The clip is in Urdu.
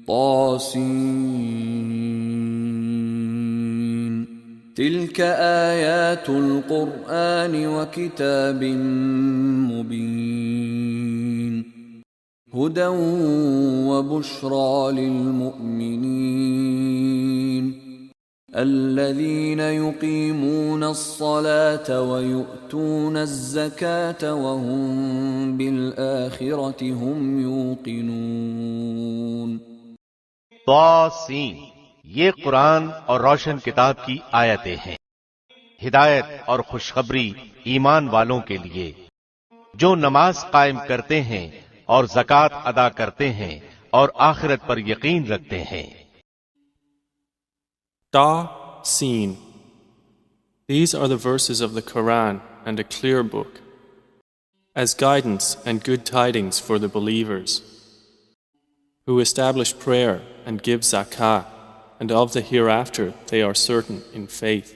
طاسين تلك آيات القرآن وكتاب مبين هدى وبشرى للمؤمنين الذين يقيمون الصلاة ويؤتون الزكاة وهم بالآخرة هم يوقنون. طاسین یہ قرآن اور روشن کتاب کی آیتیں ہیں، ہدایت اور خوشخبری ایمان والوں کے لیے جو نماز قائم کرتے ہیں اور زکوٰۃ ادا کرتے ہیں اور آخرت پر یقین رکھتے ہیں. Ta, Seen. These are the verses of the Qur'an and a clear book, as guidance and good tidings for the believers, who establish prayer and give zakah, and of the hereafter they are certain in faith.